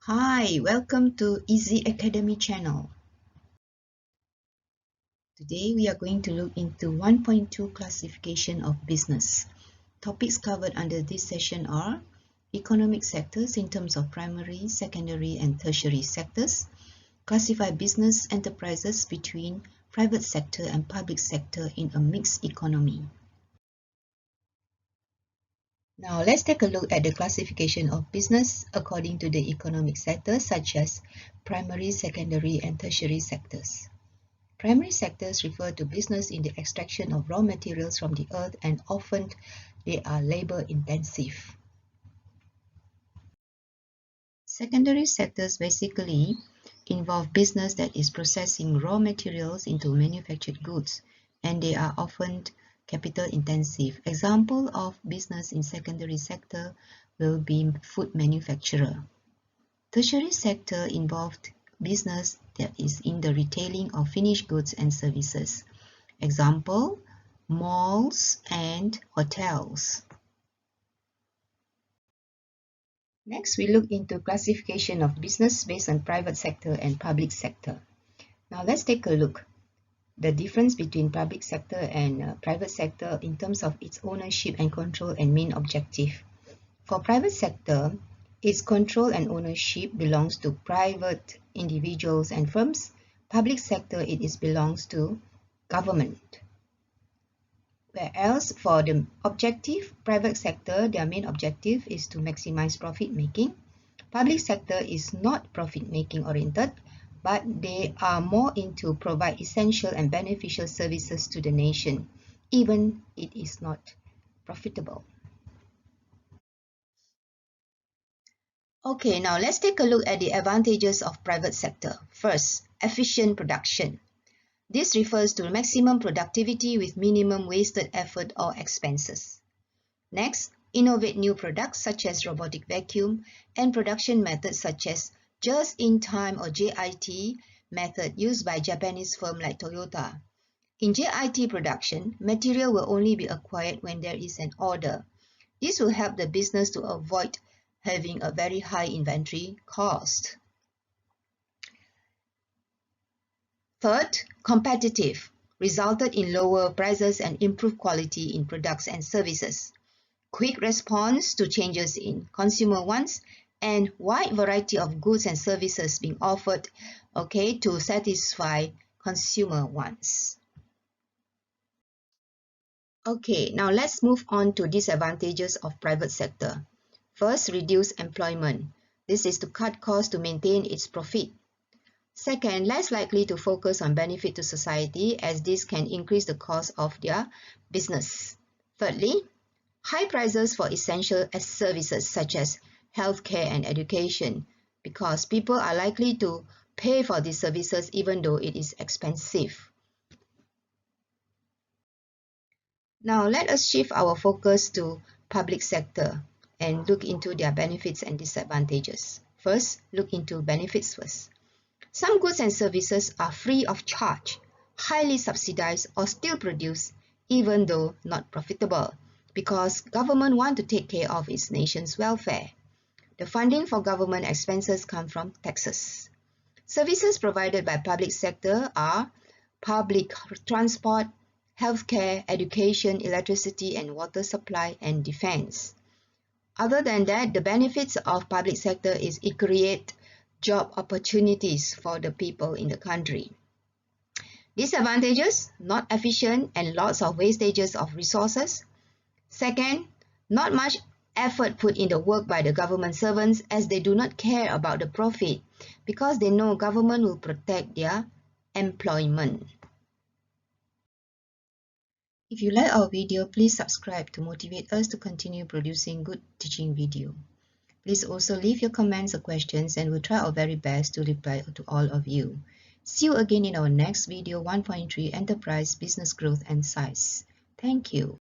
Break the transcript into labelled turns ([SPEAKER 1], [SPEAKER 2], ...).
[SPEAKER 1] Hi, welcome to Easy Academy channel. Today we are going to look into 1.2 classification of business. Topics covered under this session are economic sectors in terms of primary, secondary and tertiary sectors, classify business enterprises between private sector and public sector in a mixed economy. Now let's take a look at the classification of business according to the economic sectors such as primary, secondary and tertiary sectors. Primary sectors refer to business in the extraction of raw materials from the earth, and often they are labor-intensive. Secondary sectors basically involve business that is processing raw materials into manufactured goods, and they are often capital-intensive. Example of business in secondary sector will be food manufacturer. Tertiary sector involved business that is in the retailing of finished goods and services. Example, malls and hotels. Next, we look into classification of business based on private sector and public sector. Now let's take a look the difference between public sector and private sector in terms of its ownership and control and main objective. For private sector, its control and ownership belongs to private individuals and firms. Public sector, it belongs to government. Whereas for the objective, private sector, their main objective is to maximize profit making. Public sector is not profit making oriented, but they are more into provide essential and beneficial services to the nation, even it is not profitable. Okay, now let's take a look at the advantages of private sector. First, efficient production. This refers to maximum productivity with minimum wasted effort or expenses. Next, innovate new products such as robotic vacuum and production methods such as just-in-time or JIT method used by Japanese firm like Toyota. In JIT production, material will only be acquired when there is an order. This will help the business to avoid having a very high inventory cost. Third, competitive, resulted in lower prices and improved quality in products and services. Quick response to changes in consumer wants and wide variety of goods and services being offered, to satisfy consumer wants. Okay, now let's move on to disadvantages of private sector. First, reduce employment. This is to cut costs to maintain its profit. Second, less likely to focus on benefit to society as this can increase the cost of their business. Thirdly, high prices for essential services such as healthcare and education because people are likely to pay for these services even though it is expensive. Now let us shift our focus to public sector and look into their benefits and disadvantages. First, look into benefits first. Some goods and services are free of charge, highly subsidized or still produced even though not profitable because government want to take care of its nation's welfare. The funding for government expenses come from taxes. Services provided by public sector are public transport, healthcare, education, electricity and water supply, and defense. Other than that, the benefits of public sector is it creates job opportunities for the people in the country. Disadvantages, not efficient and lots of wastages of resources. Second, not much effort put in the work by the government servants as they do not care about the profit because they know government will protect their employment. If you like our video, please subscribe to motivate us to continue producing good teaching video. Please also leave your comments or questions and we'll try our very best to reply to all of you. See you again in our next video 1.3 Enterprise Business Growth and Size. Thank you.